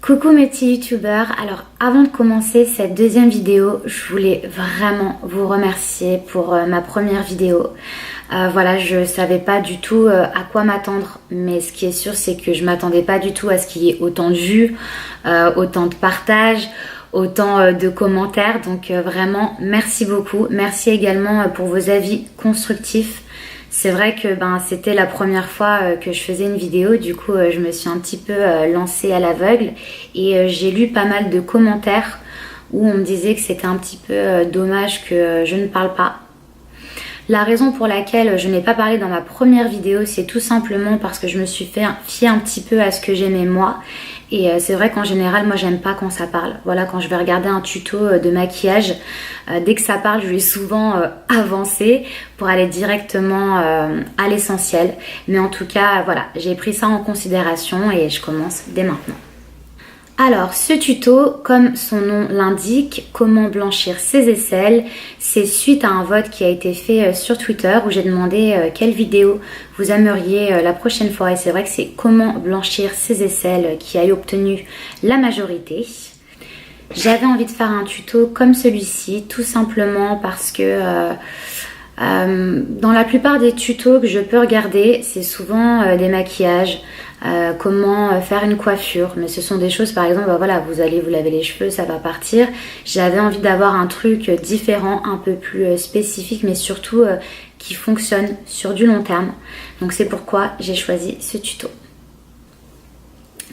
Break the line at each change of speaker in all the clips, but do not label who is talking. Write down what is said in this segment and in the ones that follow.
Coucou mes petits youtubeurs, alors avant de commencer cette deuxième vidéo, je voulais vraiment vous remercier pour ma première vidéo. Voilà, je savais pas du tout à quoi m'attendre, mais ce qui est sûr c'est que je m'attendais pas du tout à ce qu'il y ait autant de vues, autant de partages, autant de commentaires, donc vraiment merci beaucoup. Merci également pour vos avis constructifs. C'est vrai que c'était la première fois que je faisais une vidéo, du coup je me suis un petit peu lancée à l'aveugle et j'ai lu pas mal de commentaires où on me disait que c'était un petit peu dommage que je ne parle pas. La raison pour laquelle je n'ai pas parlé dans ma première vidéo, c'est tout simplement parce que je me suis fiée un petit peu à ce que j'aimais moi. Et c'est vrai qu'en général, moi j'aime pas quand ça parle. Voilà, quand je vais regarder un tuto de maquillage, dès que ça parle, je vais souvent avancer pour aller directement à l'essentiel. Mais en tout cas, voilà, j'ai pris ça en considération et je commence dès maintenant. Alors, ce tuto, comme son nom l'indique, comment blanchir ses aisselles, c'est suite à un vote qui a été fait sur Twitter où j'ai demandé quelle vidéo vous aimeriez la prochaine fois. Et c'est vrai que c'est comment blanchir ses aisselles qui a obtenu la majorité. J'avais envie de faire un tuto comme celui-ci, tout simplement parce que dans la plupart des tutos que je peux regarder, c'est souvent des maquillages. Comment faire une coiffure, mais ce sont des choses, par exemple, voilà, vous allez vous laver les cheveux, ça va partir. J'avais envie d'avoir un truc différent, un peu plus spécifique, mais surtout qui fonctionne sur du long terme. Donc c'est pourquoi j'ai choisi ce tuto.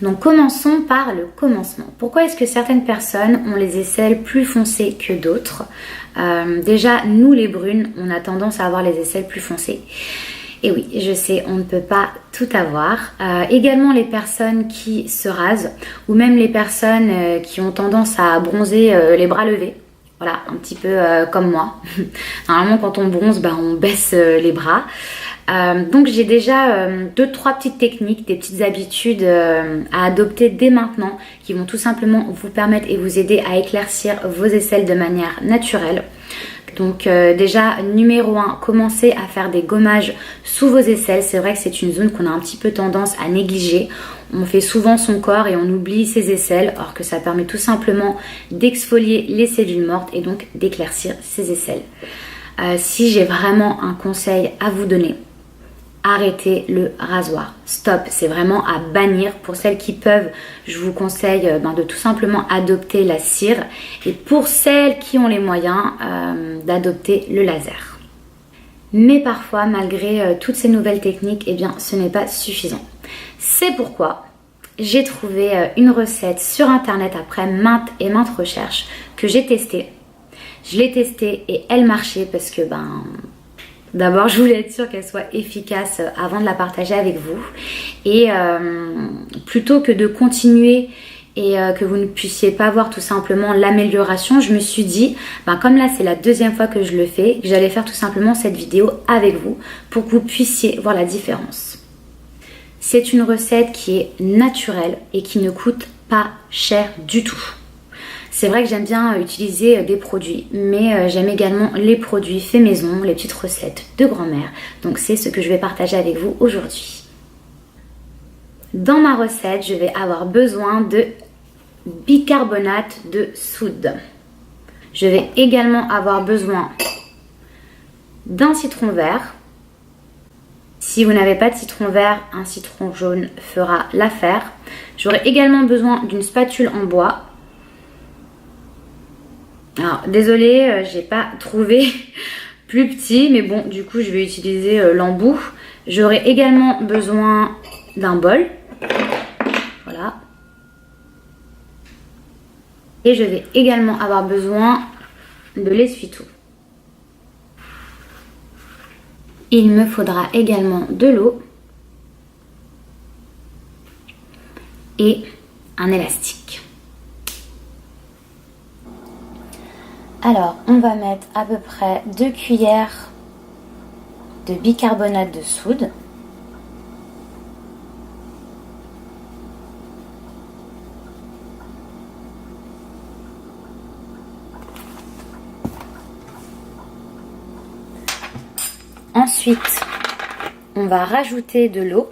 Donc commençons par le commencement. Pourquoi est-ce que certaines personnes ont les aisselles plus foncées que d'autres? Déjà, nous les brunes, on a tendance à avoir les aisselles plus foncées. Et oui, je sais, on ne peut pas tout avoir. Également les personnes qui se rasent ou même les personnes qui ont tendance à bronzer les bras levés. Voilà, un petit peu comme moi. Normalement, quand on bronze, on baisse les bras. Donc j'ai déjà 2-3 petites techniques, des petites habitudes à adopter dès maintenant qui vont tout simplement vous permettre et vous aider à éclaircir vos aisselles de manière naturelle. Donc déjà numéro 1, commencez à faire des gommages sous vos aisselles. C'est vrai que c'est une zone qu'on a un petit peu tendance à négliger. On fait souvent son corps et on oublie ses aisselles, alors que ça permet tout simplement d'exfolier les cellules mortes et donc d'éclaircir ses aisselles. Si j'ai vraiment un conseil à vous donner, arrêtez le rasoir. Stop, c'est vraiment à bannir. Pour celles qui peuvent, je vous conseille de tout simplement adopter la cire. Et pour celles qui ont les moyens, d'adopter le laser. Mais parfois, malgré toutes ces nouvelles techniques, ce n'est pas suffisant. C'est pourquoi j'ai trouvé une recette sur internet après maintes et maintes recherches que j'ai testée. Je l'ai testée et elle marchait parce que d'abord, je voulais être sûre qu'elle soit efficace avant de la partager avec vous. Et plutôt que de continuer et que vous ne puissiez pas voir tout simplement l'amélioration, je me suis dit, comme là c'est la deuxième fois que je le fais, que j'allais faire tout simplement cette vidéo avec vous pour que vous puissiez voir la différence. C'est une recette qui est naturelle et qui ne coûte pas cher du tout. C'est vrai que j'aime bien utiliser des produits, mais j'aime également les produits faits maison, les petites recettes de grand-mère. Donc c'est ce que je vais partager avec vous aujourd'hui. Dans ma recette, je vais avoir besoin de bicarbonate de soude. Je vais également avoir besoin d'un citron vert. Si vous n'avez pas de citron vert, un citron jaune fera l'affaire. J'aurai également besoin d'une spatule en bois. Alors désolée, j'ai pas trouvé plus petit, mais bon, du coup je vais utiliser l'embout. J'aurai également besoin d'un bol. Voilà. Et je vais également avoir besoin de l'essuie-tout. Il me faudra également de l'eau et un élastique. Alors, on va mettre à peu près 2 cuillères de bicarbonate de soude. Ensuite, on va rajouter de l'eau.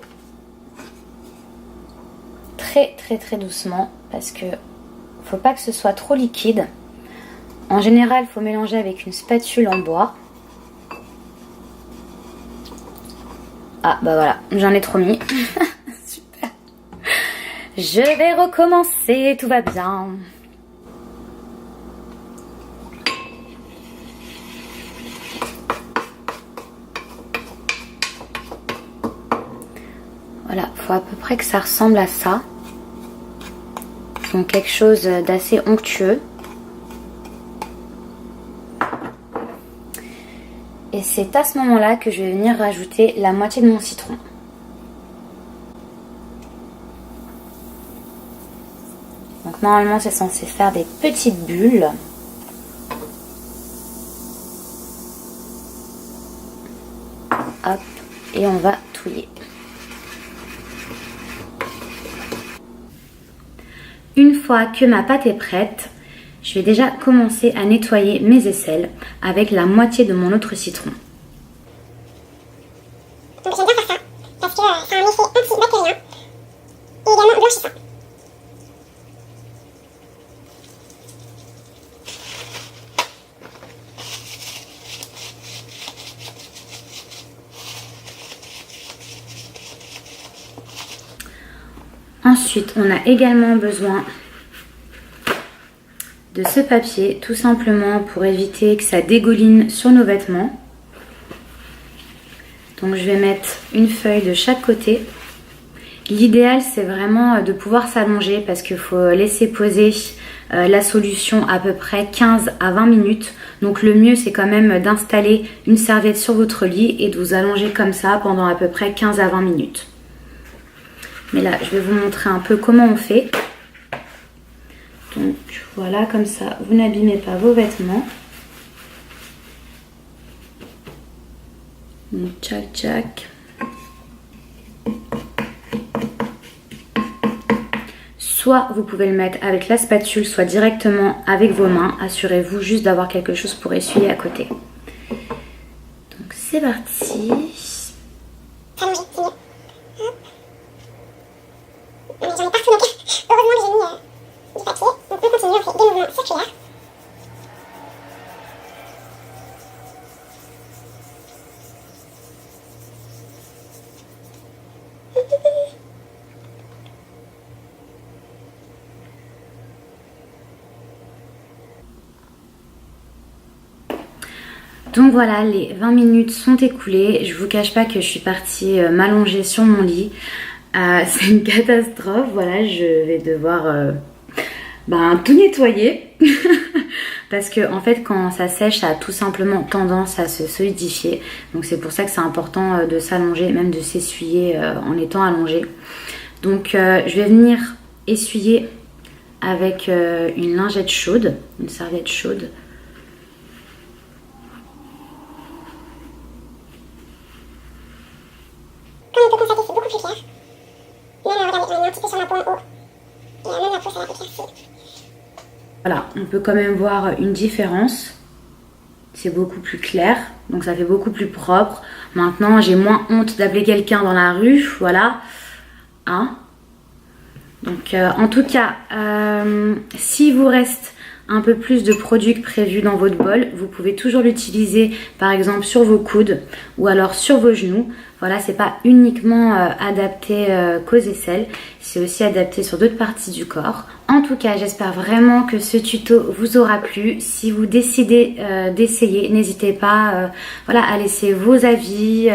très doucement parce que faut pas que ce soit trop liquide. En général, il faut mélanger avec une spatule en bois. Ah bah voilà, j'en ai trop mis. Super. Je vais recommencer, tout va bien. Voilà, faut à peu près que ça ressemble à ça. Donc quelque chose d'assez onctueux. Et c'est à ce moment-là que je vais venir rajouter la moitié de mon citron. Donc normalement c'est censé faire des petites bulles. Hop, et on va touiller. Une fois que ma pâte est prête, je vais déjà commencer à nettoyer mes aisselles avec la moitié de mon autre citron.
Donc j'aime bien faire ça, parce que ça a un effet antibactérien et également blanchissant.
Ensuite, on a également besoin de ce papier, tout simplement pour éviter que ça dégouline sur nos vêtements. Donc je vais mettre une feuille de chaque côté. L'idéal c'est vraiment de pouvoir s'allonger parce qu'il faut laisser poser la solution à peu près 15 à 20 minutes. Donc le mieux c'est quand même d'installer une serviette sur votre lit et de vous allonger comme ça pendant à peu près 15 à 20 minutes. Mais là je vais vous montrer un peu comment on fait. Donc voilà, comme ça vous n'abîmez pas vos vêtements. Donc tchac tchac. Soit vous pouvez le mettre avec la spatule, soit directement avec vos mains. Assurez-vous juste d'avoir quelque chose pour essuyer à côté. Donc c'est parti.
Allongé, c'est mieux. Hop. Mais j'en ai partout, donc heureusement que j'ai mis du papier. Donc on continue, on fait des mouvements circulaires.
Donc voilà, les 20 minutes sont écoulées. Je vous cache pas que je suis partie m'allonger sur mon lit. C'est une catastrophe. Voilà, je vais devoir tout nettoyer. Parce que en fait, quand ça sèche, ça a tout simplement tendance à se solidifier. Donc c'est pour ça que c'est important de s'allonger, même de s'essuyer en étant allongé. Donc je vais venir essuyer avec une lingette chaude, une serviette chaude.
Comme on peut constater, c'est beaucoup plus clair. Même, regardez, j'en ai mis un petit peu sur ma peau en haut. Et même la peau, ça va éclaircir.
Voilà, on peut quand même voir une différence. C'est beaucoup plus clair, donc ça fait beaucoup plus propre. Maintenant, j'ai moins honte d'appeler quelqu'un dans la rue, voilà. Hein? Donc, en tout cas, s'il vous reste un peu plus de produit que prévu dans votre bol, vous pouvez toujours l'utiliser par exemple sur vos coudes ou alors sur vos genoux. Voilà, c'est pas uniquement adapté qu'aux aisselles, c'est aussi adapté sur d'autres parties du corps. En tout cas, j'espère vraiment que ce tuto vous aura plu. Si vous décidez d'essayer, n'hésitez pas à laisser vos avis,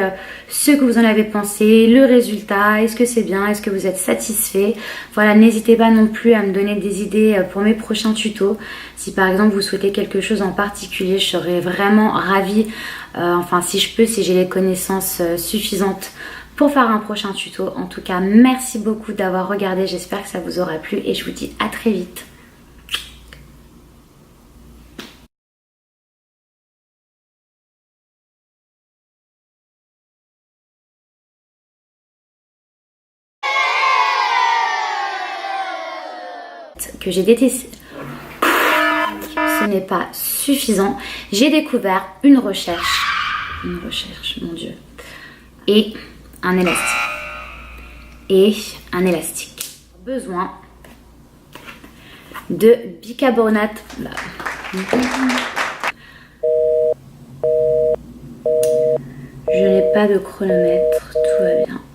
ce que vous en avez pensé, le résultat, est-ce que c'est bien, est-ce que vous êtes satisfait. Voilà, n'hésitez pas non plus à me donner des idées pour mes prochains tutos. Si par exemple vous souhaitez quelque chose en particulier, je serais vraiment ravie, si je peux, si j'ai les connaissances suffisantes pour faire un prochain tuto. En tout cas, merci beaucoup d'avoir regardé, j'espère que ça vous aura plu et je vous dis à très vite. Que j'ai détesté. Ce n'est pas suffisant. J'ai découvert une recherche, mon Dieu, et un élastique. besoin de bicarbonate. Je n'ai pas de chronomètre, tout va bien.